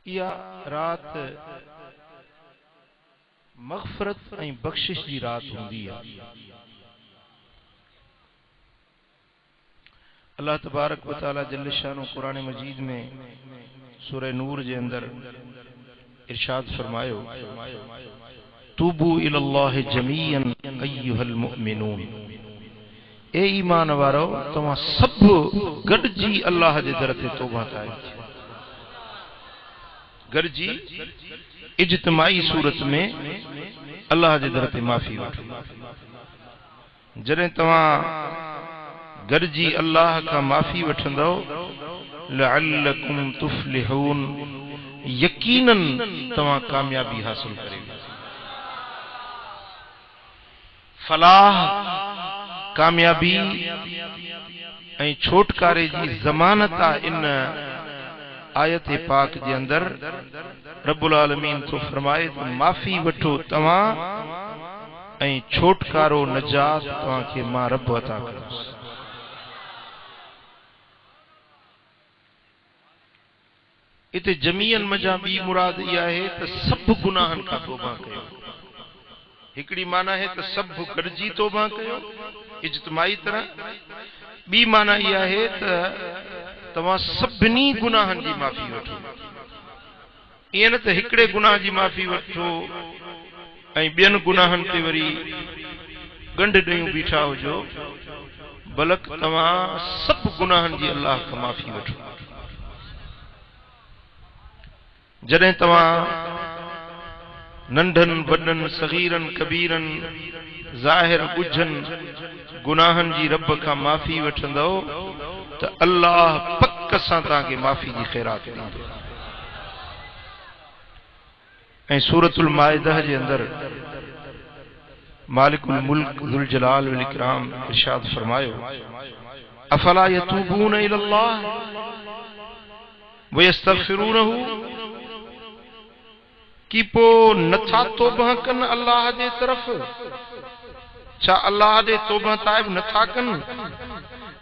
या रात मग़फ़िरत ऐं बख़्शिश जी रात हुंदी है। अल्लाह तबारक व तआला जल्ल शानो कुरान मजीद में सूरह नूर जे अंदर इरशाद फरमायो, तूबू इलल्लाहि जमीअन अय्युहल मुमिनून, ए ईमान वारो तव्हां सब गॾिजी अल्लाह जे दर ते तौबा कयो। गॾिजी इज्तिमाई सूरत में अल्लाह जे दर ते माफ़ी वठो। जॾहिं तव्हां गॾिजी अल्लाह खां माफ़ी वठंदो, लअल्लकुम तुफ्लिहून, यकीनन तव्हां कामयाबी हासिल करेगा। फलाह, कामयाबी ऐं छोटकारे जी ज़मानत आहे। इन आयत पाक जे अंदर रब्बुल आलमीन तो फरमाए तो माफ़ी वठो तव्हां ऐं छोटकारो नजात तव्हांखे मां रब अता कंदुसि। इते जमीअन मजा बी मुराद इहा आहे त सभु गुनाहनि खां तौबा कयो। हिकिड़ी माना है त सभु गॾिजी तौबा कयो इज्तिमाई तरह। ॿी माना इहा आहे त तव्हां सभिनी गुनाहनि जी माफ़ी वठो। ईअं न त हिकिड़े गुनाह जी माफ़ी वठो ऐं ॿियनि गुनाहनि ते वरी गंढ ॾेयूं बीठा हुजो, बल्कि तव्हां सभु गुनाहनि जी अल्लाह खां माफ़ी वठो। जॾहिं तव्हां नंढन वॾन सगीरन कबीरन ज़ाहिर ॻुझन गुनाहन जी रब का माफ़ी वठंदो त अल्लाह पक सां तव्हांखे माफ़ी जी ख़ैरात ॾींदो। ऐं सूरतुल माइदा जे अंदर मालिकुल मुल्क ज़ुल जलाल वल इकराम इरशाद फरमायो, अफला यतूबून इलल्लाह व यस्तगफिरूनहु, कि पो नथा तौबा कन अल्लाह जे तरफ? छा अल्लाह दे तौबा ताइब नथा कन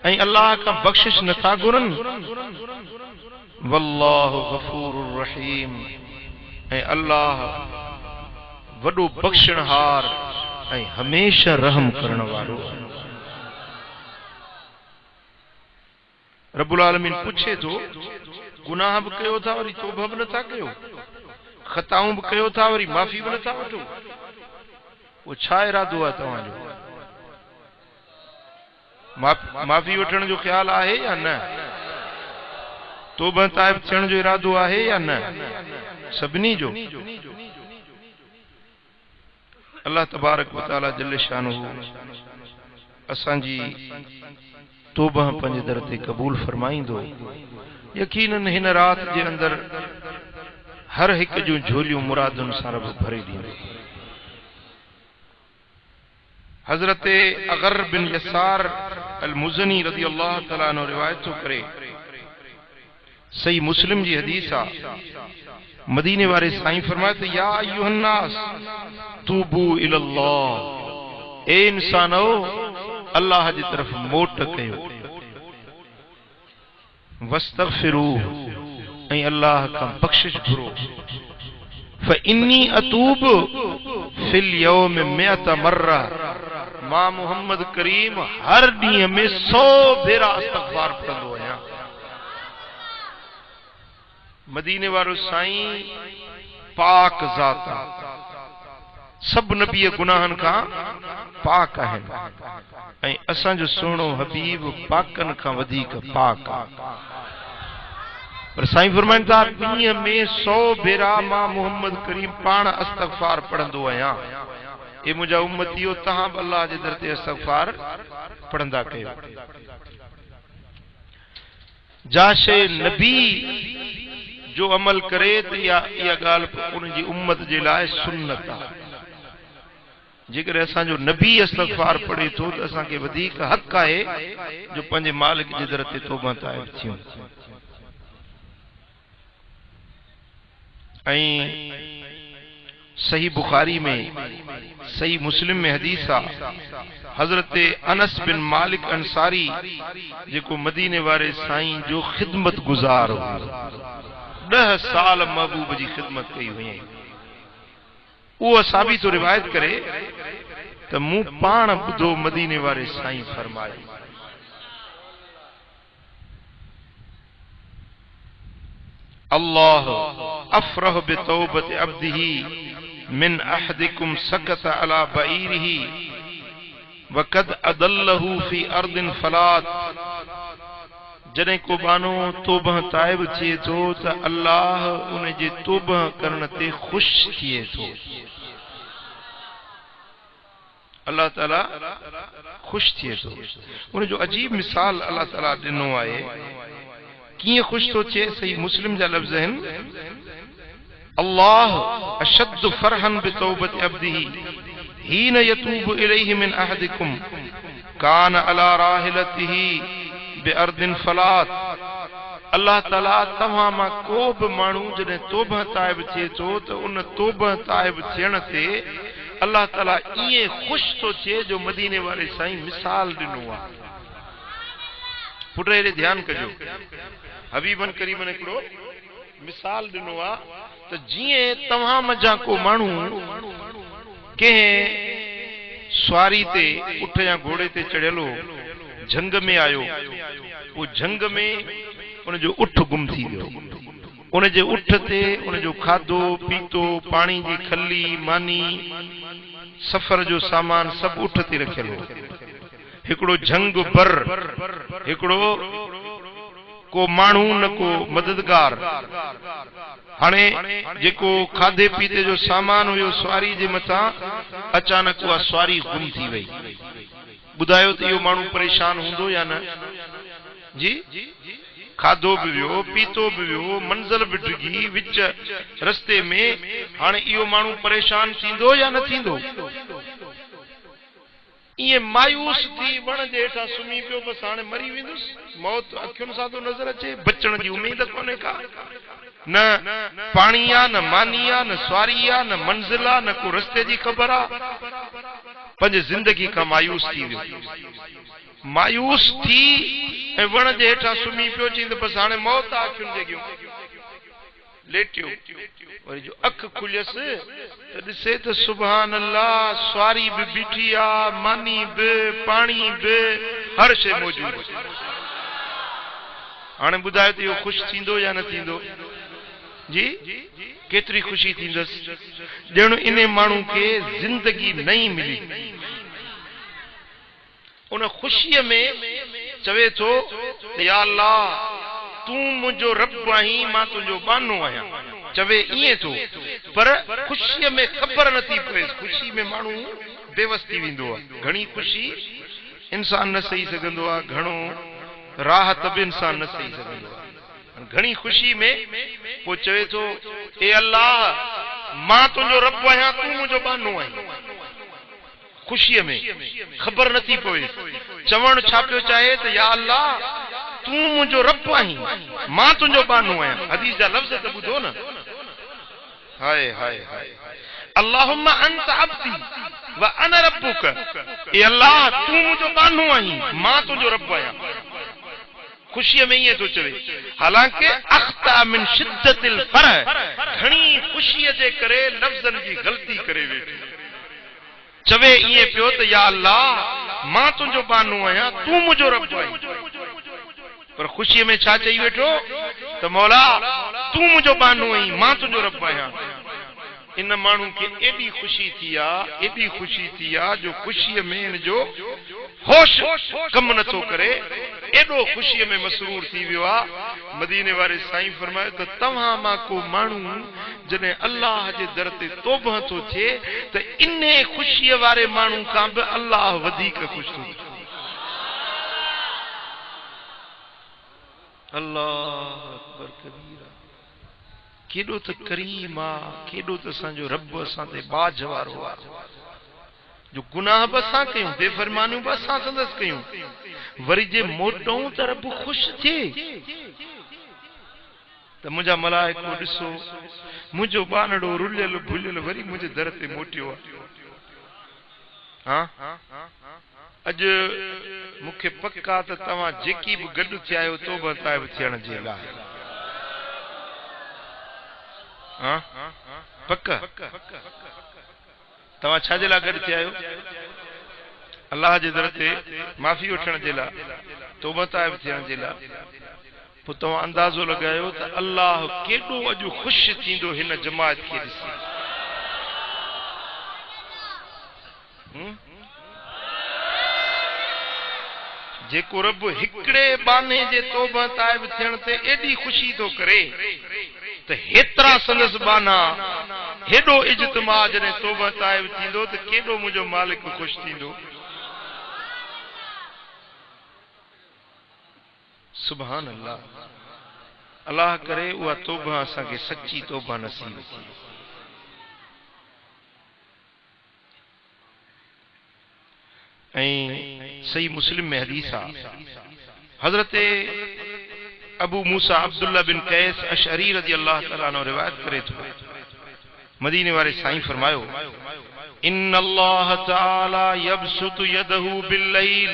ऐं अल्लाह का बख्शिश नथा घुरन? वल्लाहु गफूरुर रहीम, ऐं अल्लाह वॾो बख्शणहार ऐं हमेशा रहम करण वारो। रब्बुल आलमीन पूछे तो, गुनाह भी कयो था वरी तौबा भी नथा कयो, खताऊं भी कयो था वरी माफ़ी भी नथा वठो, वो छा इरादो आहे तव्हांजो? माफ़ी वठण जो ख्याल आहे या न? तौबा ताइब थियण जो इरादो आहे या न? सभिनी जो। अल्लाह तबारक व तआला जल्ल शानुहु असांजी तौबा पंहिंजे दर ते क़बूल फरमाईंदो। यकीनन हिन रात जे अंदर हर एक जूं झोलियूं मुरादुनि सां रब भरे ॾींदो। हजरत अगर बिन यसार अल मुज़नी रज़ी अल्लाह तआला अन्हु रिवायत तो करे, सही मुस्लिम जी हदीस आ, मदीने वारे साईं फरमाए त या अय्युहन नास तूबू इलल्लाह, ए इंसानो अल्लाह जी तरफ मोट कयो, वस्तगफिरू, ऐं अल्लाह का बख्शिश घुरो, फइन्नी अतूब फिल यौम मिअत मर्रा, मां मोहम्मद करीम हर ॾींहं में 100 भेरा इस्तग़फार पढ़ंदो आहियां। मदीने वारो साईं पाक ज़ात आहे, सब नबी गुनाहन खां पाक आहिनि, ऐं असांजो सुहिणो हबीब पाकन खां वधीक पाक आहे। पर साईं फरमाइनि था ॾींहं में 100 भेरा मां मोहम्मद करीम पाण इस्तग़फार पढ़ंदो आहियां। ए मुंहिंजा उम्मतियो, तव्हां बि अल्लाह जे दर ते इस्तग़फार पढ़ंदा कयो। जा शइ नबी जो अमल करे त इहा ॻाल्हि उनजी उम्मत जे लाइ सुन्नत आहे। जेकर असांजो नबी इस्तग़फार पढ़े थो त असांखे वधीक हक़ आहे जो पंहिंजे मालिक जे दर ते तौबा ताइब थियूं। ऐं सही बुखारी में, सही मुस्लिम में हदीस आ, हजरत अनस बिन मालिक अंसारी जेको मदीने वारे साईं जो खिदमत गुजार हो, 10 साल महबूब जी खिदमत कई हुई। वो साबित तो रिवायत करे तो मुंह पाण बुधो मदीने वाले साईं फरमाए अल्लाह अफरह बितौबत अब्दिही मिन अहदिकुम सकत अला बईरिही वक़द अदल्लहु फी अर्दिन फलात। जने को बानो तोबह ताइब थिए थो त अल्लाह उन जे तोबह करण ते खुश थिए थो। अल्लाह ताला खुश थिए थो। उन जो अजीब मिसाल अल्लाह ताला दिनो आए किए खुश तो थे। सही मुस्लिम जा लफ्ज हैं अल्लाह अशद्दु फरहन बितौबत अब्दिही हीन यतूबु इलैहि मिन अहदिकुम कान अला राहिलतिही बिअर्दिन फलात। अल्लाह ताला तव्हां मां को बि माण्हू जॾहिं तौबह ताइब थिए थो त उन तौबह ताइब थियण ते अल्लाह ताला ईअं ख़ुशि थो थिए जो मदीने वारे साईं मिसाल ॾिनो आहे। पुट हेॾे ध्यानु कजो, हबीबन करीमन हिकिड़ो मिसाल ॾिनो आहे त जीअं तव्हां मंझां को माण्हू कंहिं सवारी ते उठ या घोड़े ते चढ़ियल हो, झंग में आयो, वो झंग में उन जो उठ गुम थी वियो। उन जे उठ ते उन जो खाधो पीतो पानी जी खली मानी सफर जो सामान सब उठ ते रखियल हो। हिकिड़ो झंग बर, हिकिड़ो को माण्हू न को मददगार। हाणे जेको खाधे पीते जो सामान हुयो सवारी जे मथां अचानक उहा सवारी गुम थी वई। बुधायो तो यो मानू परेशान होंदो या न? जी खाधो भी वियो पीतो भी वियो मंजिल भी डिगी विच रस्ते में। हाणे यो मानू परेशान थींदो या न थींदो? ये मायूस थी वण जे हेठां सुम्ही पियो बस हाणे मरी वेंदुसि। मौत अखियुनि सां थो नज़र अचे, बचण जी उम्मीद कोन्हे का। न पानी आ न मानी आ न सवारी आ न मंजिल आ न को रस्ते जी ख़बर आ। पंहिंजे ज़िंदगी खां मायूस थी वियो। मायूस थी ऐं वण जे हेठां सुम्ही पियो चई त बसि हाणे मौत आ अखियुनि जे अॻियूं। लेटियो वरी जो अख खुलियसि त ॾिसे त सुभान अल्लाह सवारी बि बीठी आ, मानी बि पाणी बि हर शइ मौजूद। हाणे ॿुधायो त इहो ख़ुशि थींदो या न थींदो? जी केतिरी ख़ुशी थींदसि ॼण इन माण्हू खे ज़िंदगी नई मिली। उन ख़ुशीअ में चवे थो या अल्लाह तूं मुंहिंजो रब आहीं, मां तुंहिंजो बानो आहियां। चवे ईअं थो पर ख़ुशीअ में ख़बर नथी पए। ख़ुशी में माण्हू बेवस थी वेंदो आहे। घणी ख़ुशी इंसान न सही सघंदो आहे, घणो राहत बि इंसान न सही सघंदो आहे। घणी ख़ुशी में पोइ चवे थो ए अल्लाह मां तुंहिंजो रब आहियां, तूं मुंहिंजो बानो आहीं। ख़ुशीअ में ख़बर नथी पवे। चवण छा पियो चाहे त या अल्लाह तूं मुंहिंजो रब आहीं, मां तुंहिंजो बानो आहियां। हदीस जा लफ़्ज़ त ॿुधो न। हाय हाय हाय अल्लाहुम्मा अंत अब्दी व अना रब्बुक। ए अल्लाह तूं मुंहिंजो बानो आहीं, मां तुंहिंजो रब आहियां। ख़ुशीअ में ईअं थो चवे। हालांकि अख्ता मिन शिद्दतिल फरह, घणी ख़ुशीअ जे करे लफ़्ज़नि जी ग़लती करे वेठो। चवे ईअं पियो त या अल्लाह मां तुंहिंजो बानो आहियां, तूं मुंहिंजो रब आहीं। पर ख़ुशीअ में छा चई वेठो त मौला तूं मुंहिंजो बानो आहीं, मां तुंहिंजो रब आहियां। इन माण्हू खे एॾी ख़ुशी थी आहे, एॾी ख़ुशी थी आहे जो ख़ुशीअ में इन जो होश कम नथो करे, एॾो ख़ुशीअ में मसरूर थी वियो आहे। मदीने वारे साईं फरमायो त तव्हां मां को माण्हू जॾहिं अल्लाह जे दर ते तौबह थो थिए त इन ख़ुशीअ वारे माण्हू खां बि अल्लाह वधीक ख़ुशि थो थिए। अल्लाह अकबर कबीरा। केॾो त करीम आहे, केॾो त असांजो रब असां ते बाज वारो आहे जो गुनाह बि असां कयूं, बेफ़रमानियूं बि असां संदसि कयूं, वरी जे मोटऊं त रब ख़ुशि थिए त मुंहिंजा मलाइको ॾिसो मुंहिंजो बानड़ो रुलियल भुलियल वरी मुंहिंजे दर ते मोटियो आहे। अॼु मूंखे पक आहे त तव्हां जेकी बि गॾु थिया आहियो तौबह ताइब थियण जे लाइ हाँ पक्का तव्हां छा जे लाइ गॾु थिया आहियो? अल्लाह जे दर ते माफ़ी वठण जे लाइ, तौबा ताइब थियण जे लाइ। पोइ तव्हां अंदाज़ो लॻायो त अल्लाह केॾो अॼु ख़ुशि थींदो हिन जमात खे ॾिसी। जेको रब हिकिड़े बाने जे तौबा ताइब थियण ते एॾी ख़ुशी थो करे त हेतिरा संदसि बाना हेॾो इज्तिमा जॾहिं तौबा ताइब थींदो त केॾो मुंहिंजो मालिक ख़ुशि थींदो। सुभान अल्लाह। अल्लाह करे उहा तौबा असांखे सच्ची तौबा नसीब थी। सही मुस्लिम में हदीस आहे, हजरत अबू मूसा अब्दुल्ला बिन कैस अशअरी रज़ी अल्लाह तआला अन्हु रिवायत करे थो, मदीने वाले साईं फरमायो इन्नल्लाह तआला यबसुतु यदहु बिल्लैल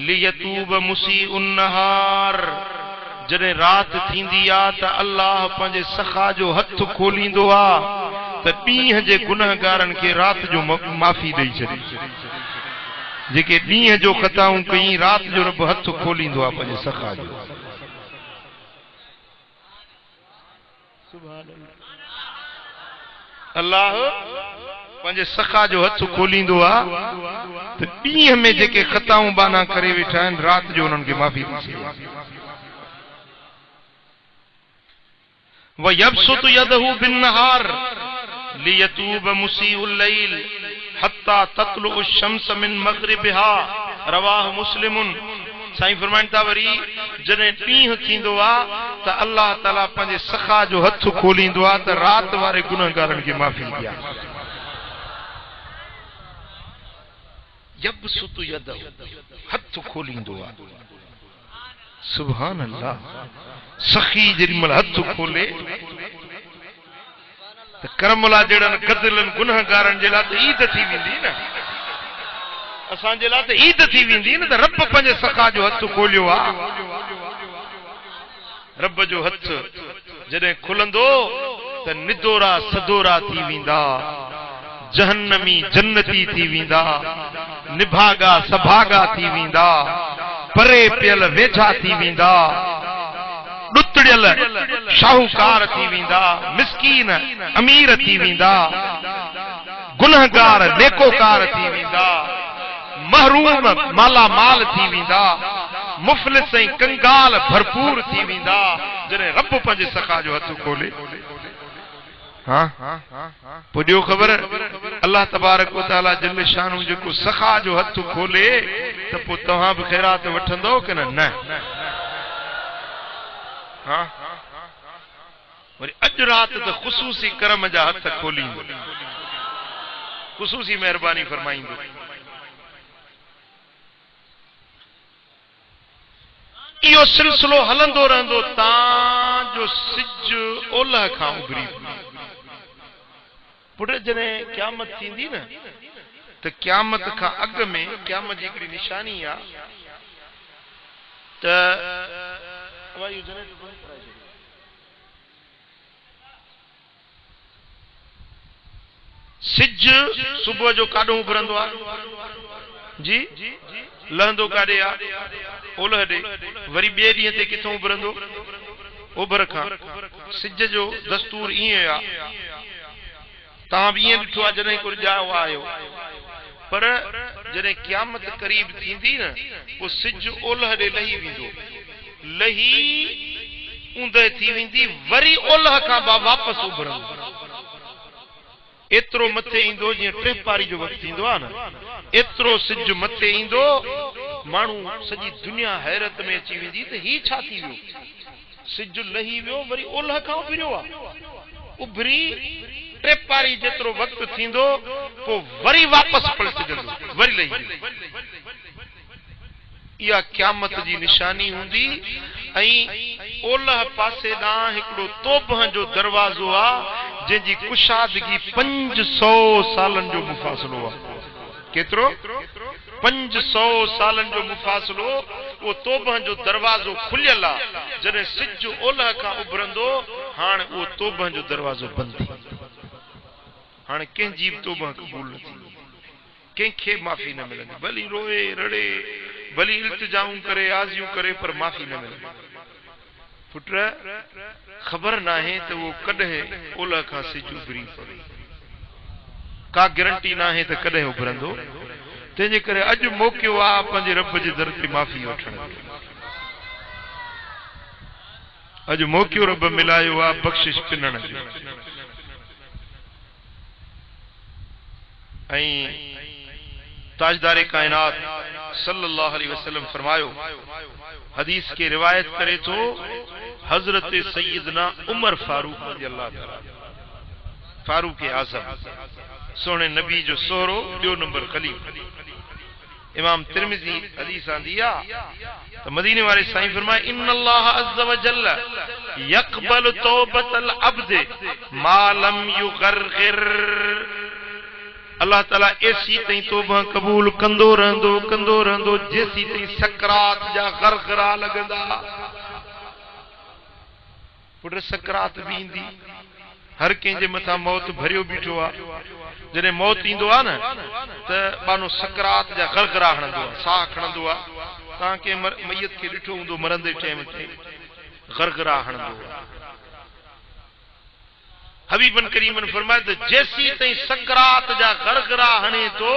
लियतूब मुसीउन नहार। जॾहिं रात थींदी आ त अल्लाह पंहिंजे सखा जो हथ खोलींदो आ त ॾींहं जे गुनहगारनि खे रात जो माफ़ी ॾेई छॾे। जेके ॾींहं जो ख़ताऊं कई रात जो रब हथ खोलींदो आहे पंहिंजे सखा जो। अल्लाह पंहिंजे सखा जो हथ खोलींदो आहे त ॾींहं में जेके ख़ताऊं बाना करे वेठा आहिनि रात जो उन्हनि खे माफ़ी ॾई छॾे। वयबसुतु यदहु बिन्नहार लियतूब मुसीउल लैल हत्ता तत्लु शम्स मिन मग़रिबिहा रवाह मुस्लिमुन। साईं फरमाइनि था वरी जॾहिं ॾींहुं थींदो आहे त अल्लाह ताला पंहिंजे सखा जो हथ खोलींदो आहे त रात वारे गुनहगारनि खे माफ़ी ॾिया। यबसुतु यदहु हथ खोलींदो आहे। सुभान अल्लाह। सखी जेॾी महिल हथ खोले त करमला जहिड़नि गदलनि गुनहगारनि जे लाइ त ईद थी वेंदी न, असांजे लाइ त ईद थी वेंदी न त रब पंहिंजे सखा जो हथ खोलियो आहे। रब जो हथ जॾहिं खुलंदो त निदोरा सदोरा थी वेंदा, जहन्नमी जन्नती थी वेंदा, निभागा सभागा थी वेंदा, परे पियल वेझा थी वेंदा, ॾुतड़ियल शाहूकार थी वेंदा, मिस्कीन अमीर थी वेंदा, गुनहगार नेकोकार थी वेंदा, महरूम माला माल थी वेंदा, मुफ़लिस ऐं कंगाल भरपूर थी वेंदा जॾहिं रब पंहिंजे सखा जो हथ खोले। हाँ पोइ ॾियो ख़बर अल्लाह तबारक व तआला जल शानू जेको सखा जो हथ खोले त पोइ तव्हां बि ख़ैरात वठंदो कि न? हाँ वरी अॼु राति त ख़ुसूसी करम जा हथ खोलींदो, ख़ुसूसी महिरबानी फरमाईंदो। इहो सिलसिलो हलंदो रहंदो तां जो सिज ओलह खां उभरी। पुट जॾहिं क़यामत थींदी न त क़यामत खां अॻु में क़यामत जी हिकिड़ी निशानी आहे त सिज सुबुह जो काॾों उभरंदो आहे जी, लहंदो काॾे आहे? ओलह ॾे। वरी ॿिए ॾींहं ते किथों उभरंदो? ओभर खां। सिज जो दस्तूर ईअं आहे, तव्हां बि ईअं ॾिठो आहे जॾहिं को ॼाओ आयो, पर जॾहिं क़यामत क़रीब थींदी न पोइ सिज ओलह ॾे लही वेंदो, लही ऊंदहि थी वेंदी, वरी ओलह खां वापसि उभरंदो। एतिरो मथे ईंदो जीअं टेपारी जो वक़्तु थींदो आहे न, एतिरो सिज मथे ईंदो माण्हू सॼी दुनिया हैरत में अची वेंदी त ही छा थी वियो? सिज लही वियो वरी ओलह खां उभरियो आहे। उभरी टेपारी जेतिरो वक़्तु थींदो पोइ वरी वापसि पलटजंदो, वरी लही। इहा क़यामत जी निशानी हूंदी। ऐं ओलह पासे ॾांहुं हिकिड़ो तोबह जो दरवाज़ो आहे जंहिंजी कुशादगी 500 सालनि जो मुफ़ासिलो आहे। केतिरो? 500 सालनि जो मुफ़ासिलो। उहो तोबह जो दरवाज़ो खुलियल आहे। जॾहिं सिज ओलह खां उभरंदो हाँ वो तोबा जो दरवाजो बंद थी हाँ कंहिंजी बि तोबा कबूल न थी कंहिंखे माफ़ी न मिलंदी भली रोए रड़े भली इल्तिजाऊं करे आज़ियूं करे पर माफ़ी न मिलंदी पुट ख़बर ना है तो वो कॾहिं ओलह खां सिज उभरी पवे का गारंटी ना है तो कॾहिं उभरंदो तंहिंजे करे अॼु मौक़ो आहे पंहिंजे रब जे दर ते माफ़ी वठण जो अॼु मौक़ो रब मिलायो आहे बख़्शिश पिनण जो ताजदार कायनात सल्लल्लाहु अलैहि वसल्लम फरमायो हदीस के रिवायत करे तो हजरत सैयदना उमर फारूक रज़ियल्लाहु तआला फारूक आज़म सोने नबी जो सोहरो ॿियो नंबर खलीफ़ा इमाम तिरमिज़ी हदीस आंदी आहे तो मदीने वाले साईं फरमाए इन्नल्लाह अज़्ज़ व जल्ल यक़बल तौबतल अब्द मा लम युग़रग़िर अल्लाह ताला ऐसी तई तौबा कबूल कंदो रहंदो जेसी तई सकरात जा गरगरा लगंदा पुट सकरात भी इंदी हर कंहिंजे मथा मौत भरियो बीठो आहे जॾहिं मौत ईंदो आहे न त बानो सकरात जा गरगरा हणंदो आहे साह खणंदो आहे तव्हां के मैयत खे ॾिठो हूंदो मरंदे टाइम ते गरगरा हणंदो आहे हबीबन करीमन फरमाए तो जैसी तई सकरात जा गरगरा हणे तो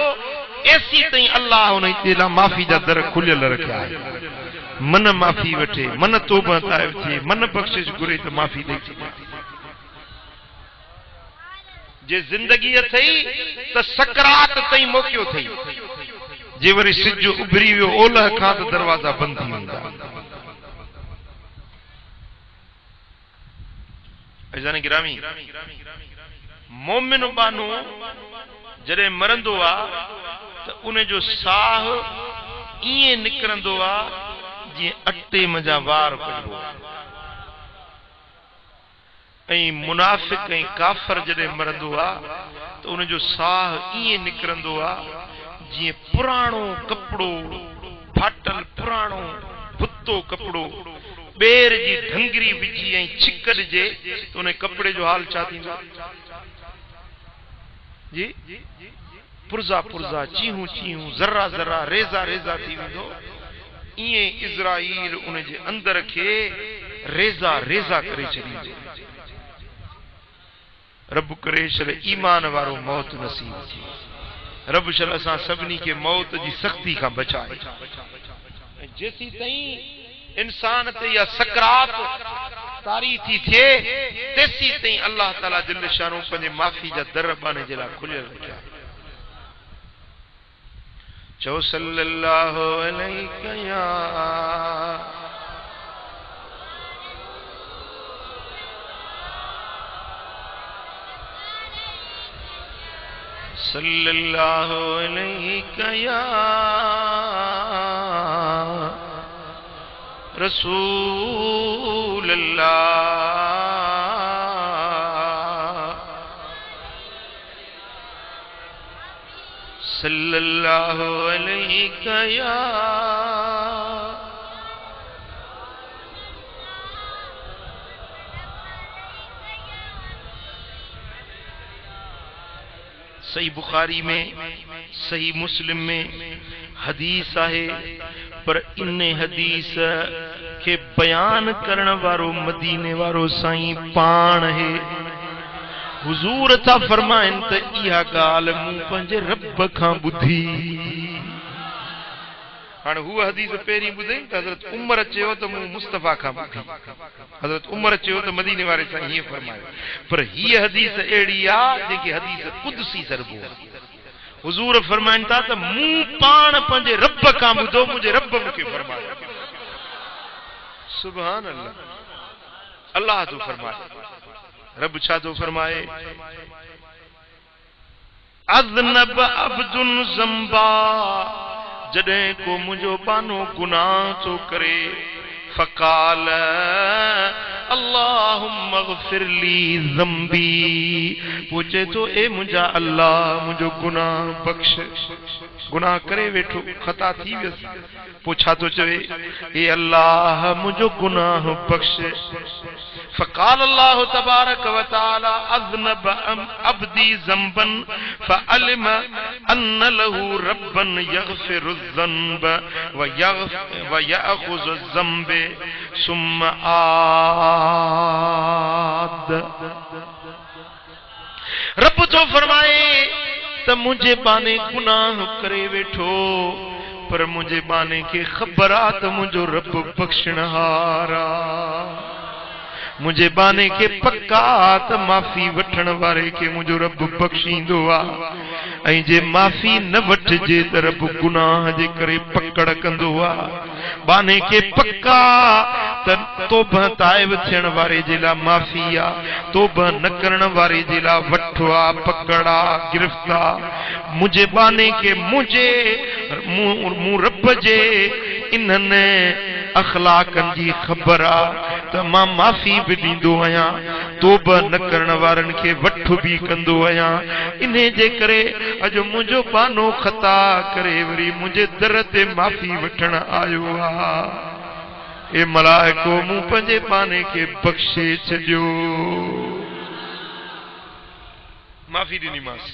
ऐसी तई अल्लाह उन ते माफ़ी जा दर खुलियल रखिया मन माफ़ी वठे मन तौबा ताइब थिए मन बख़्शिश घुरे तो माफ़ी ॾेई छॾे जे जिंदगी थई तो सकरात तई मौक़ो थई जे वरी सिज उभरी वियो ओलह खां तो दरवाजा बंद थी वेंदा अज़ान गिरामी मोमिन बानो जॾहिं मरंदो आहे त उन जो साह ईअं निकिरंदो आहे जीअं अटे मजा वार कढबो ऐं मुनाफ़िक ऐं काफ़र जॾहिं मरंदो आहे त उन जो साह ईअं निकिरंदो आहे जीअं पुराणो कपिड़ो फाटल पुराणो भुतो कपिड़ो बेर जी ढंगरी विझी ऐं छिक ॾिजे त उन कपिड़े जो हाल छा थींदो जी पुरज़ा पुरज़ा चीहूं चीहूं ज़रा ज़रा रेज़ा रेज़ा थी वेंदो ईअं इज़राइल उन जे अंदर खे रेज़ा रेज़ा करे छॾींदो रब करे छल ईमान वारो मौत नसीब थिए रब छल असां सभिनी खे मौत जी सख़्ती खां बचाए जेसी ताईं इंसान ते या सकरात तारी थी थे तेसी तई अल्लाह ताला जल्ल शानो पंहिंजे माफ़ी जा दर बाने जे लाइ खुलियल रखिया चओ सल्लल्लाहु अलैहि या सल्लल्लाहु अलैहि या रसूल अल्लाह सल्लल्लाहु अलैहि या सही बुखारी में सही मुस्लिम में हदीस आहे पर इन हदीस के बयान करण वारो मदीने वारो साईं पाण है हुजूर था फरमाइन त इहा गाल मूं पंहिंजे रब खां ॿुधी हाणे हूअ हदीस पहिरीं ॿुधई त हज़रत उमर चयो त मूं मुस्तफ़ा खां ॿुधी हज़रत उमर चयो त मदीने वारे साईं हीअं फरमायो पर हीअ हदीस अहिड़ी आहे जेकी हदीस कुदसी सरबो हुजूर फरमाइन था त मूं पाण पंहिंजे रब खां ॿुधो मुंहिंजे रब मूंखे फरमायो सुभान अल्लाह अल्लाह तो फरमाए रब छा तो फरमाए अज़नब अब्दुन ज़ंबा जॾहिं को मुंहिंजो बानो गुनाह तो करे फ़क़ाल अल्लाहुम्मा ग़फ़िर ली ज़म्बी, पूछे तो ए मुंहिंजा अल्लाह मुंहिंजो गुनाह बख्श। गुनाह करे वेठो, खता थी वियसि, पोइ छा थो चवे, ए अल्लाह मुंहिंजो गुनाह बख्श। फ़क़ाल अल्लाहु तबारक व तआला अज़नब अब्दी ज़म्बन फ़अलिम अन्न लहू रब्बन यग़फ़िरु ज़न्ब व यअख़ुज़ु ज़म्ब सुम्म आद। रब तो फरमाए त मुझे बाने गुनाह करे वेठो, पर मुझे बाने के ख़बर आ त मुझो रब बख्शणहारा। मुझे बाने के पक्का त माफ़ी वठण वारे के मुझो रब बख्शींदो आ। ऐं जे माफ़ी न वठजे त रब गुनाह जे करे पकड़ कंदो आ। बाने के पक्का त तौबह ताइब थियण वारे जे लाइ माफ़ी आ, तौबह न करण वारे जे लाइ वठो आ, पकड़ा, गिरफ्ता। मुझे बाने के मुझे मूं रब जे इन्हनि अखलाकनि जी ख़बर आ त मां माफ़ी बि ॾींदो आहियां, तौबह न करण वारनि खे वठ बि कंदो आहियां। इन जे करे अॼु मुंहिंजो बानो ख़ता करे वरी मुंहिंजे दर ते माफ़ी वठण आयो आ। ए मलाइको मूं पंहिंजे बाने खे बख़्शे छॾियो, माफ़ी ॾिनीमांसि।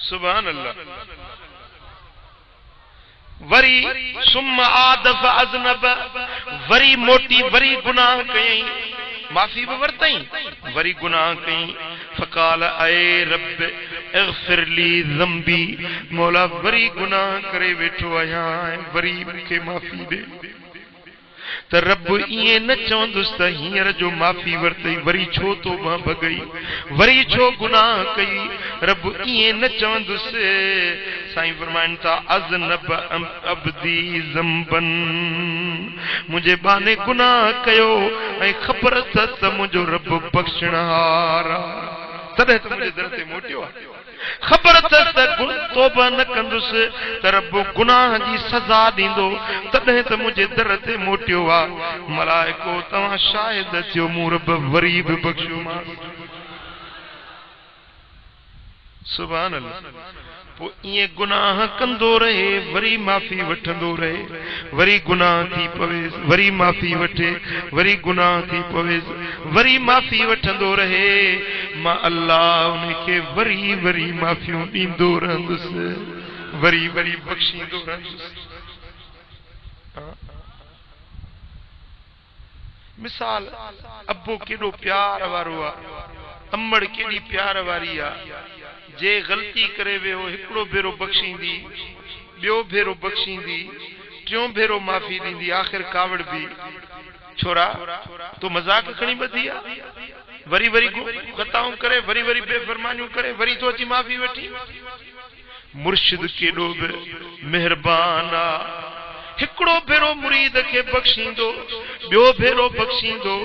सुभान अल्लाह। वरी सुम्म आद फ़अज़नब, वरी मोटी वरी गुनाह कयई, माफ़ी भी वरतई, वरी गुनाह कई। फ़क़ाल ऐ रब इग़फ़िर ली ज़म्बी, मौला वरी गुनाह करे वेठो आहियां, वरी मूंखे माफ़ी ॾे। त रब ईअं न चवंदुसि त हींअर जो माफ़ी वरतई वरी छो तौबह भगई, वरी छो गुनाह कई। रब ईअं न चवंदुसि। साईं फरमाइनि था अज़नब अब्दी ज़म्बन, मुंहिंजे बाने गुनाह कयो ऐं ख़बर अथसि त मुंहिंजो रब बख़्शणहार आ, तॾहिं त मुंहिंजे दर ते मोटियो आहे। ख़बर अथसि त तौबह न कंदुसि त रब गुनाह जी सज़ा ॾींदो, तॾहिं त मुंहिंजे दर ते मोटियो आहे। मलाइको तव्हां शाहिद थियो, मूं रब वरी बि बख़्शियोमांसि। सुभान अल्लाह। पोइ ईअं गुनाह कंदो रहे, वरी माफ़ी वठंदो रहे, वरी गुनाह थी पवेसि, वरी माफ़ी वठे, वरी गुनाह थी पवेसि, वरी माफ़ी वठंदो रहे। मां अल्लाह उनखे वरी वरी माफ़ियूं ॾींदो रहंदुसि, वरी वरी बख़्शींदो रहंदुसि। मिसाल अब्बो केॾो प्यार वारो आहे, अम्मड़ केॾी प्यार वारी आहे। जे ग़लती करे वियो हिकिड़ो भेरो बख़्शींदी, ॿियो भेरो बख़्शींदी, टियों भेरो माफ़ी ॾींदी, आख़िर कावड़ बि। छोरा तो मज़ाक खणी ॿधी आहे, वरी वरी ख़ताऊं करे, वरी वरी बेफ़रमानियूं करे, वरी तो अची माफ़ी वठी। मुर्शिद केॾो बि मेहरबान आहे, हिकिड़ो भेरो मुरीद खे बख़्शींदो, ॿियो भेरो बख़्शींदो,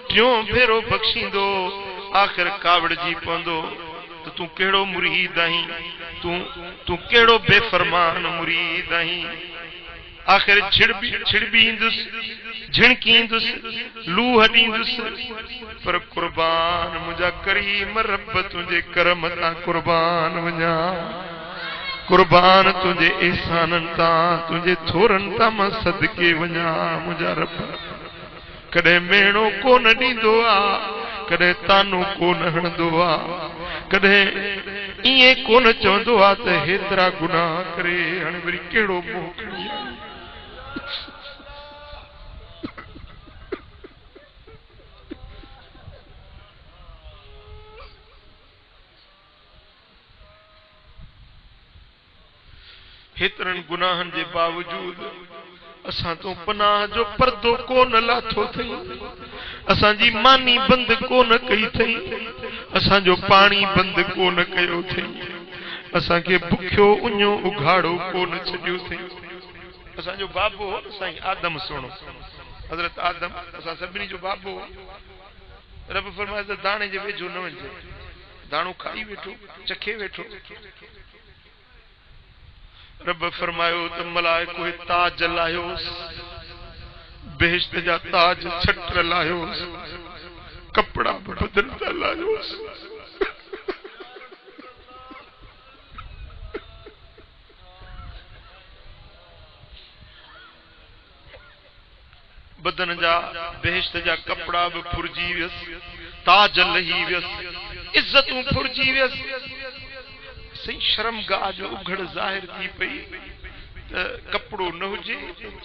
टियों भेरो बख़्शींदो, आख़िर कावड़जी पवंदो त तूं कहिड़ो मुरीद आहीं, तूं कहिड़ो बेफ़रमान मुरीद आहीं। आख़िर छिड़बींदुसि, झिणकींदुसि, लूह ॾींदुसि, पर क़ुर्बान मुंहिंजा करीम रब तुंहिंजे करम तां क़ुर्बान वञा, क़ुर्बान तुंहिंजे एहसाननि तां, तुंहिंजे थोरनि तां मां सदके वञा। मुंहिंजा रब कॾहिं मेणो कोन ॾींदो आहे, कॾहिं तानो कोन हणंदो आहे, कॾहिं ईअं कोन चवंदो आहे त हेतिरा गुनाह करे हाणे वरी कहिड़ो मोह खणी आहे। हेतिरनि गुनाहनि जे बावजूद असां तो पनाह जो पर्दो कोन लाथो थई, असांजी मानी बंद कोन कई थई, असांजो पाणी बंद कोन कयो थई, असांखे बुखियो उञो उघाड़ो कोन छॾियो थई। असांजो बाबो साईं आदम सुणो, हज़रत आदम असां सभिनी जो बाबो। रब फरमाए त दाणे जे वेझो न वञे, दाणो खाई वेठो, चखे वेठो। रब फरमायो त मलाइको ताज लाहियोसि, बेहिश्त जा ताज छत्र लायोस, कपड़ा बदलता लायोस। बदन जा बेहिश्त जा कपड़ा भी फुरजी वियस, ताज लही वियस, इज्जतूं फुरजी वियस। सही शर्मगाह जो उघड़ जाहिर थी पई त कपड़ो न हुजे,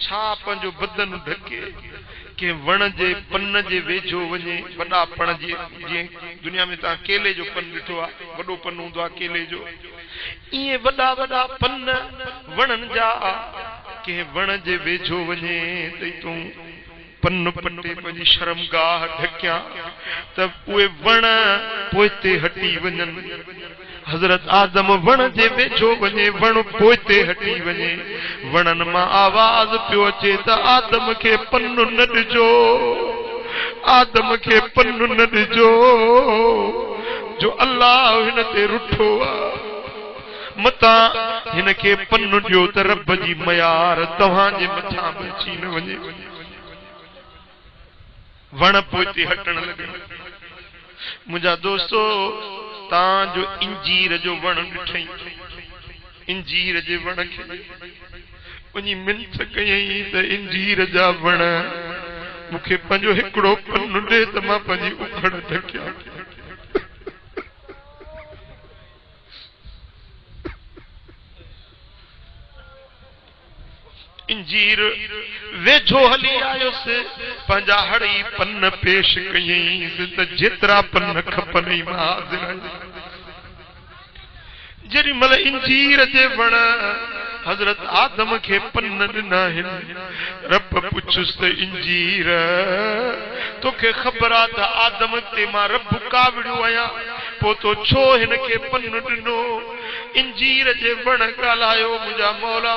छा पंहिंजो बदन ढके के वण जे पन जे वेझो वञे, वॾा पण जे जीअं दुनिया में तव्हां केले जो पन ॾिठो आहे, वॾो पन हूंदो आहे केले जो, ईअं वॾा वॾा पन वणनि जा कंहिं वण जे वेझो वञे त तूं पन पटे पंहिंजी शर्मगाह ढकियां त उहे वण पोइते हटी वञनि। हज़रत आदम वण जे वेझो वञे, वण पोइते हटी वञे, वणनि मां आवाज़ पियो अचे त आदम खे पन न ॾिजो, आदम खे पन न ॾिजो, जो अल्लाह हिन ते रुठो आहे। मतां हिन खे पन ॾियो त रब जी मयार तव्हांजे मथां बि अची न वञे। वण पोइते हटण लॻनि। मुंहिंजा दोस्तो, तव्हांजो इंजीर जो वण ॾिठई, इंजीर जे वण खे वञी मिंथ कयई त इंजीर जा वण मूंखे पंहिंजो हिकिड़ो पन ॾे त मां पंहिंजी उखड़ ढकियां। इंजीर वेझो हली आयुसि, पंहिंजा हड़ी पन पेश कयईंसि त जेतिरा पन खपनि मां हाज़िर आहियां। जेॾी महिल इंजीर जे वण हज़रत आदम खे पन ॾिना आहिनि, रब पुछुसि त इंजीर तोखे ख़बर आहे त आदम ते मां रब कावड़ियो आहियां, पोइ तो छो हिन खे पन ॾिनो? इंजीर जे वण ॻाल्हायो, मुंहिंजा मौला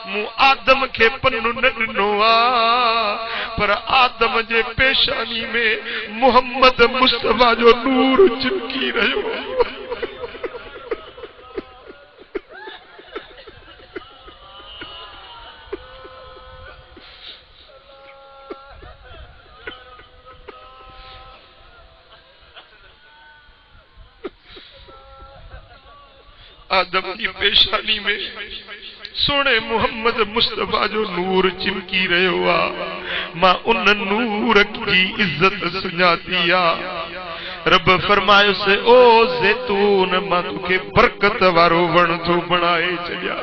मूं आदम खे पन न ॾिनो आहे, पर आदम जे पेशानी में मोहम्मद मुस्तफा जो नूर चिमकी रहियो। आदम की पेशानी में सोने मोहम्मद मुस्तफा जो नूर चिमकी रहियो आहे। मां उन नूर की इज्जत सुञाती आहे। रब फरमायुसि, ओ ज़ैतून मां तोखे बरकत वारो वण थो बणाए छॾियां,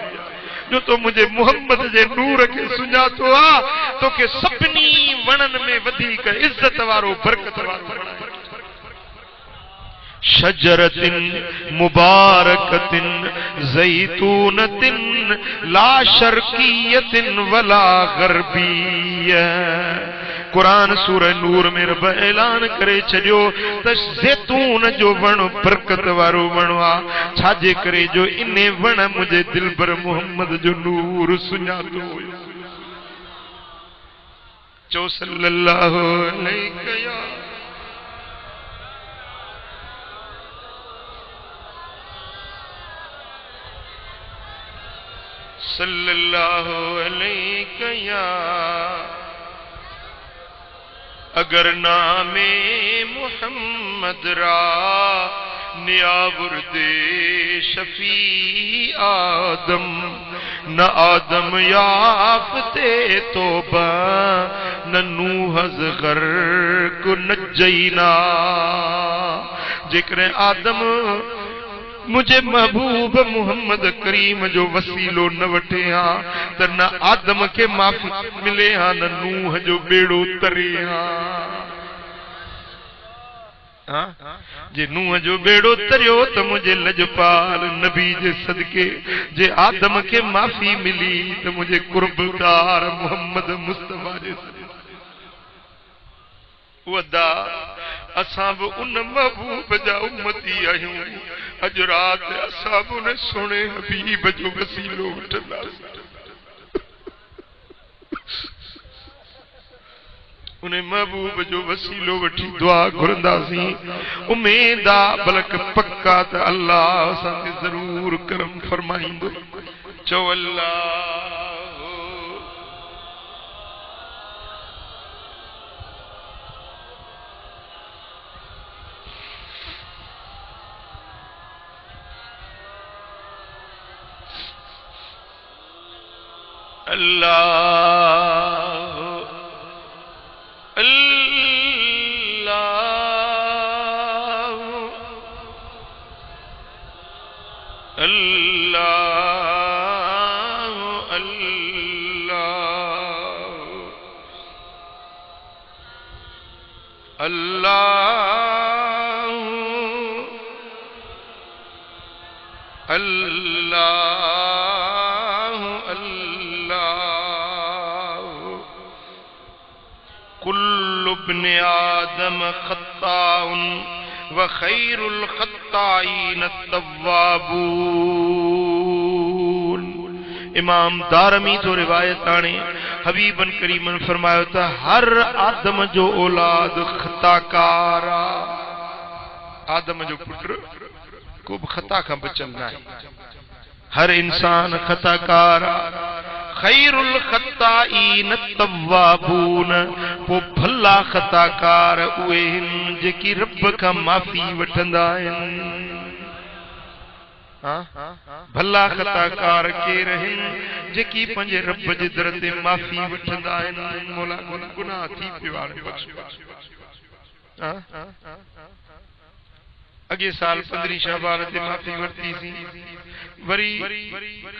जो तो मुंहिंजे मोहम्मद जे नूर खे सुञातो आहे, तोखे सभिनी वणनि में वधीक इज्जत वारो बरकत वारो बणाए। शजरतिन मुबारकतिन ज़ैतूनतिन ला शर्कियतिन वला गरबिय। कुरान सूरह नूर में रब ऐलान करे छॾियो त ज़ैतून जो वण बरकत वारो वण आहे, छाजे करे जो इन वण मुंहिंजे दिलबर मोहम्मद जो नूर सुञातो हुयो। चो सल्लल्लाहु अलैहि या सल्लल्लाहु अलैहि या। अगर नामे मुहम्मद रा नियावुर्दे शफी आदम, न आदम याफ्ते तोबा न नूह ज़गर को नजैना। जेकरे आदम मुझे महबूब मुहम्मद करीम जो वसीलो न वठे हां त न आदम के माफ़ी मिले हां, न नूह जो बेड़ो तरे हां। जे नूह जो बेड़ो तरियो त मुझे लजपाल नबी जे सदके जे आदम के माफ़ी मिली त मुझे कुर्बदार मुहम्मद मुस्तफा जे वदा। असां भी उन महबूब जा उम्मती आहियूं। अज रात असां भी उन सोने हबीब जो वसीलो वठंदासीं, उन महबूब जो वसीलो वठी दुआ घुरंदासीं। उम्मीद आ बलक पक्का त अल्लाह असांखे ज़रूर करम फरमाईंदो। चओ अल्लाह अल्लाह अल्लाह अल्लाह अल्लाह अल्लाह अल्लाह अल्लाह कुल्लु इब्ने आदम खत्ताउन व खैरुल खत्ताईन तव्वाबून। इमाम दारमी तो रिवायत आने हबीबन करीमन फरमायो था हर आदम जो औलाद खताकारा, आदम जो पुत्र को खता का बचन ना है, हर इंसान खताकारा। खैरुल खत्ताईन तव्वाबून, वो भला खताकार उहे हिन जेकी रब का माफ़ी वठंदा आहिनि। भला खताकार केर हिन जेकी पंहिंजे रब जे दर ते माफ़ी वठंदा आहिनि। मौला गुनाह थी पियो आहे बख्श। अगे साल 15 शाबान ते माफ़ी वरती सी, वरी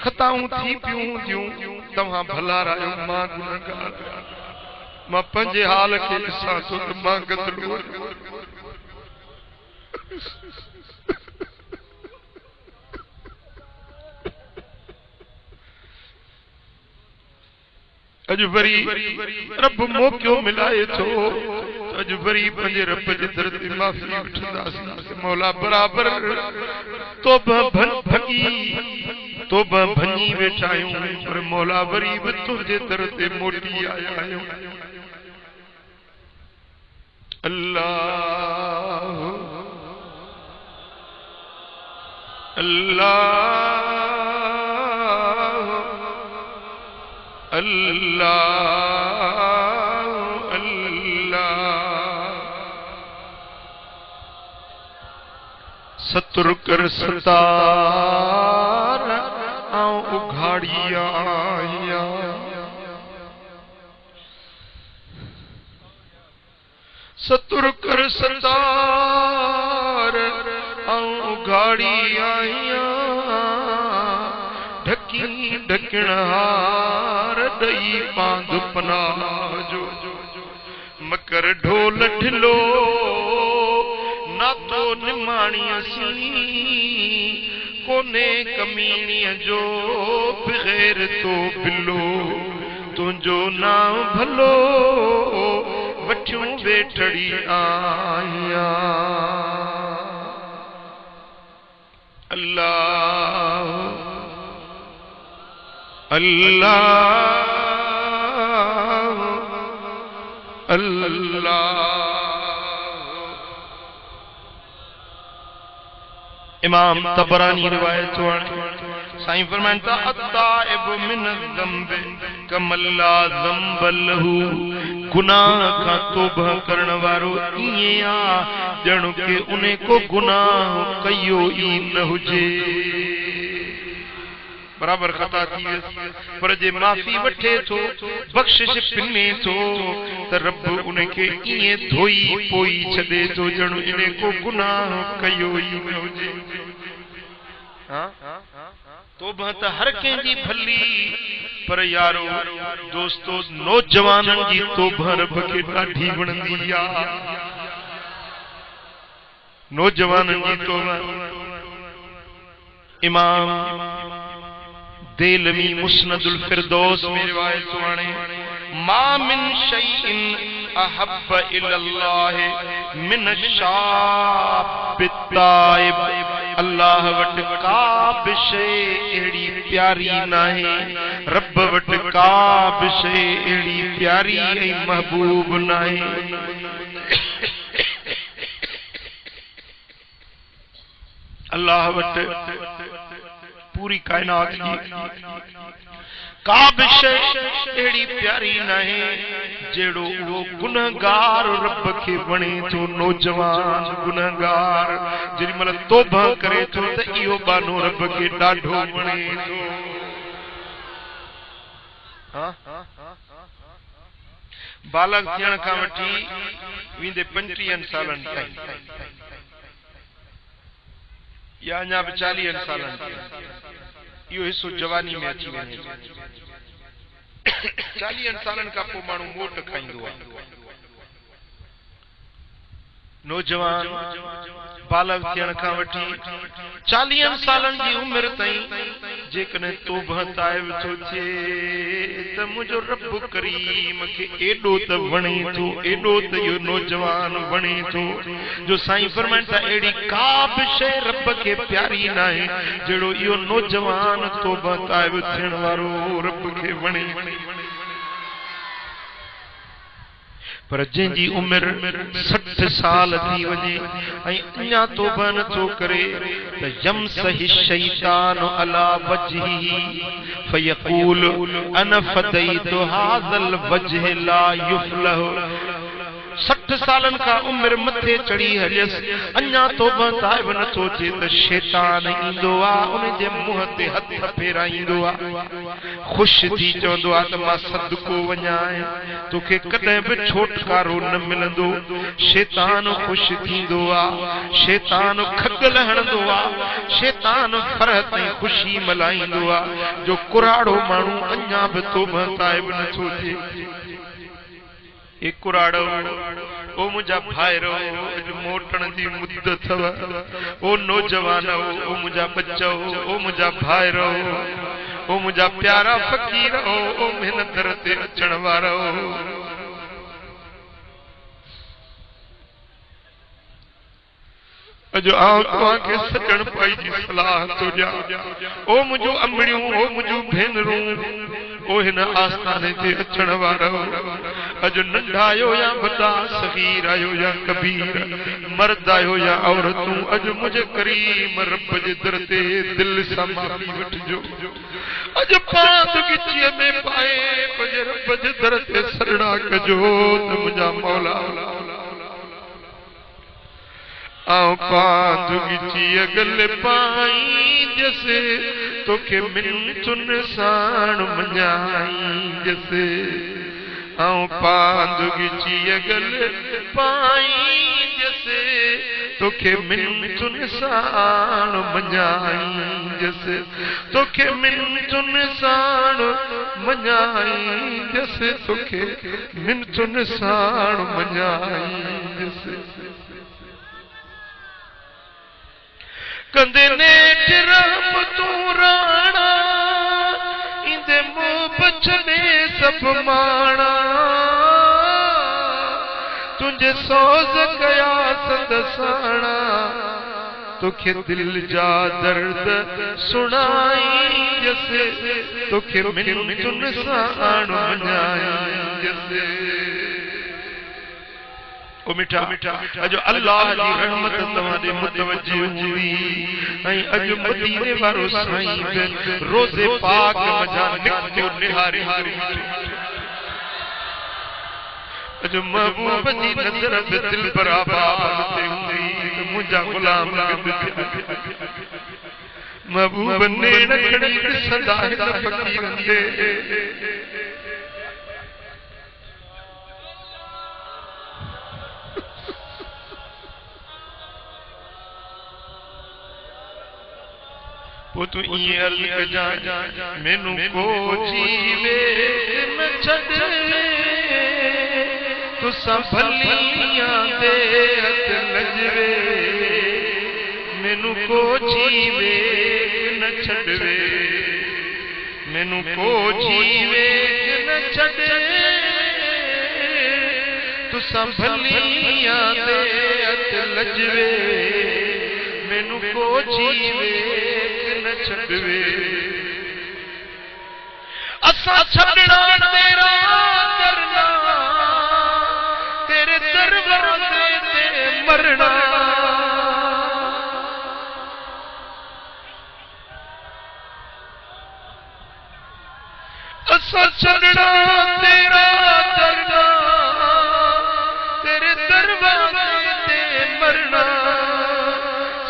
खताऊं थी पियूं हूंदियूं, तव्हां भला रहियो, मां गुनहगार, मां पंहिंजे हाल खे ॾिसां थो त मां गदलो। अज वरी रब मौक़ो मिलाए थो, अज वरी पंहिंजे रब जे दर ते माफ़ी वठंदासीं। मौला बराबर तौबा भञी वेठा आहियूं, पर मौला वरी बि तुंहिंजे दर ते मोटी आया आहियूं। अल्लाह अल्लाह अल्लाह अल्लाह। सतुर कर सतार आऊं उघाड़ी आया, सतुर कर सतार आऊं उघाड़ी आया। ढकी ढकण हार दई पांद पनाह जो, मकर ढोल ढिलो ना तो निमाणीअ सी, कोने कमीणीअ जो बग़ैर तो बिलो। तुंहिंजो नाम भलो वठियूं वेठड़ी आया। अल्लाह अल्लाह अल्लाह। इमाम तबरानी रिवायत साईं फरमाइनि था अत्ताइब मिन ज़ंब कमल्ला ज़ंब लहू, गुनाह का तौबा करण वारो ईअं आ ॼण के उन्हें को गुनाह कयो ई न हुजे। बराबर खता थी पर जे माफ़ी वठे थो, बख्शिश पिने थो, त रब उनखे ईअं धोई पोई छॾे थो ॼण इन्हें को गुनाह कयो ई न हुजे। तौबा त हर कंहिंजी भली, पर यारो दोस्तो नौजवाननि जी तौबा रब खे ॾाढी वणंदी आहे। नौजवाननि जी तौबा। इमाम देलवी मुस्नदुल फिरदौस में रिवायत आणे मा मिन शैइन अहब्ब इलल्लाह मिन शाबित ताइब। अल्लाह वट का बि शइ अहिड़ी प्यारी नाहे, रब वट का बि शइ अहिड़ी प्यारी ऐं महबूब नाहे। अल्लाह वट पूरी कायनात की का बि शइ अहिड़ी प्यारी नाहे जेड़ो वो गुनहगार रब खे वणे थो। नौजवान गुनहगार जेॾी महिल तौबा करे थो त इहो बानो रब खे ॾाढो वणे थो। बालग थियण खां वठी वींदे 35 सालन ताईं या अञा बि 40 सालन ताईं इहो हिस्सो जवानी में अची वञे 40 सालन खां पोइ माण्हू मोट खाईंदो आहे। नौजवान बालग थियण खां वठी 40 सालन जी उम्र ताईं जेकॾहिं तौबह ताइब थो थिए त मुंहिंजो रब करीम खे एॾो त वणे थो, एॾो त इहो नौजवान वणे थो जो साईं फरमाइनि था अहिड़ी का बि शइ रब खे प्यारी न आहे जहिड़ो इहो नौजवान तौबह ताइब थियण वारो रब खे वणे। पर जंहिंजी उम्र 60 साल थी वञे ऐं अञा तौबह नथो करे त यमसहि शैतान अला वजही फयकूल अना फदैतु हाज़ल वजह ला युफ्लह। 60 सालन का उम्र मथे चढ़ी हलियस अञा तौबह ताइब नथो थिए त शैतान ईंदो आहे उन जे मुंह ते हथ फेराईंदो आहे, ख़ुश थी चवंदो आहे त मां सदको वञा तोखे कॾहिं बि छोटकारो न मिलंदो। शैतान ख़ुश थींदो आहे, शैतान खगल हणंदो आहे, शैतान फरहत ऐं ख़ुशी मल्हाईंदो आहे जो कुराड़ो माण्हू अञा बि तौबह ताइब नथो थिए। एक कुराड़ो ओ मुझा भाईरो मोटण जी मुद्दत थव, ओ नौजवान ओ मुझा बच्चो ओ मुझा भाईरो ओ मुझा प्यारा फकीर ओ मेहनत ते अचण वारो। अजो आओ तव्हांखे सजण पाई जी सलाह थो ॾियां ओ मुंहिंजो अमड़ियूं ओ मुंहिंजूं भेनरूं ओ हिन आस्थाने ते अचण वारो अजो नंढा आयो या वॾा सगीर आयो या कबीर मर्द आयो या औरतूं अजो मुंहिंजे करीम रब जे दर ते दिल सां माफ़ी वठिजो। अजो पांद गिचीअ में पाए मुंहिंजे रब जे दर ते सरड़ा कजो त मुंहिंजा मौला आओ पांद गिचीअ गल पाई जैसे तोखे मिन चुन साण मञाई जैसे आओ पांद गिचीअ गल पाई जैसे तोखे मिन चुन साण मञाई जैसे तोखे मिन चुन साण मञाई जैसे तोखे मिन चुन साण मञाई जैसे कंदे नेठ राम तू राणा इंदे मुंह बचने सब माणा तुझे सोज कया संदसाणा तोखे दिल जा दर्द सुनाई जैसे तोखे मिन चुन साण मञाई जैसे। ओ मिठा अजो अल्लाह जी रहमत तवादे मुतवज्जो हुई ऐं अजो मदीने वारो साईं रोज़े पाक मजा निकतो निहारी अजो महबूब जी नजर ते दिल बराबर ते हुई मुंहिंजा गुलाम महबूब नेण खड़ी सदा हिन फकीरन दे वो तू ये अर्ज कजा मैनू को जीवे न छड़े तू संभलियां दे हथ लजवे मैनू को जीवे न छड़वे मैनू को जीवे न छड़े तू संभलियां दे हथ लजवे मैनू को जीवे छड़वे असा छड़ना तेरा करना तेरे दरवाजे ते मरना असा छड़ना तेरा करना तेरे दरवाजे ते मरना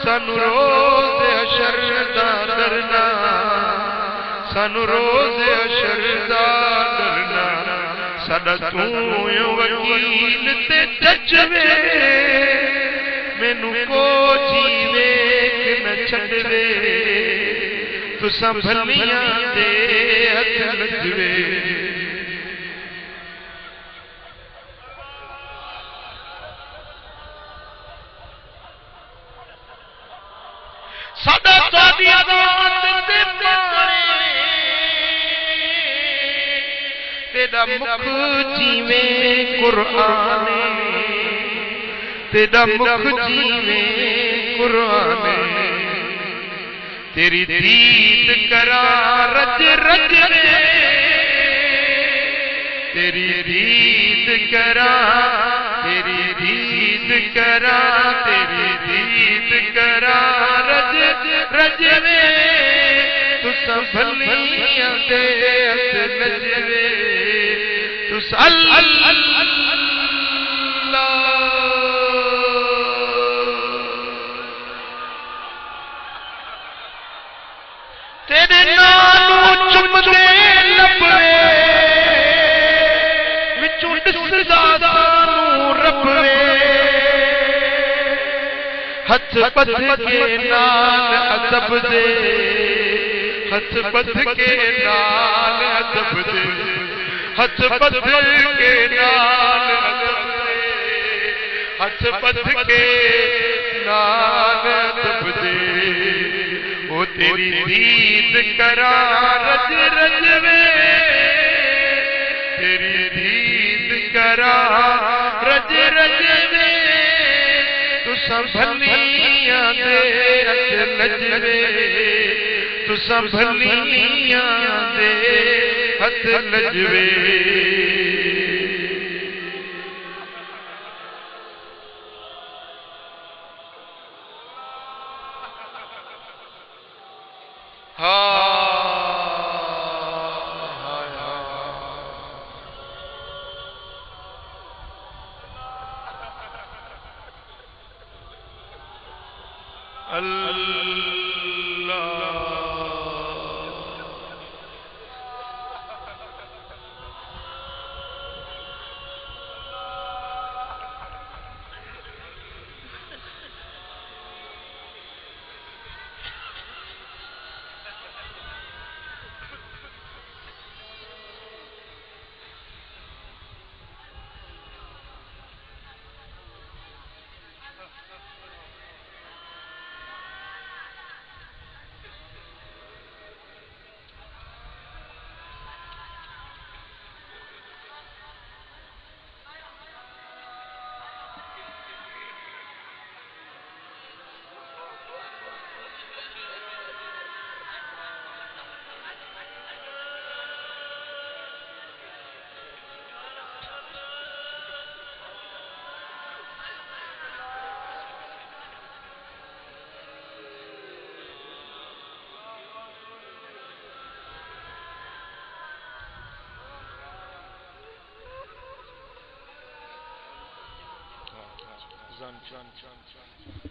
सानू रोज़ हशर दा डरना सानू रोज़ हशर दा साडा तू वकील ते जज वे मैनू को जीवे न छड़वे तुसा भलियां दे हथ लजवे साडा तुहाडी अदालत ते मारे तेरा मुख जीवे कुरान तेरा मुख जीवे कुरान तेरी दीद करा रज रज तेरी दीद करा तेरी दीद करा तेरी दीद करा रज रज तुसा भलियां दे हथ नजवे तुसा तेरे नाम चुमदे लबवे विचों दिसदा सानू रबवे हथ बध के नाल अदब दे हथ बध के नाल अदब दे हथ बध के नाल अदब दे हथ बध के नाल अदब दे ओ तेरी दीद करा रज रजवे तेरी दीद करा रज रजवे तुसा भलियां दे हथ नजवे तुसा भलियां दे हथ लजवे Zan.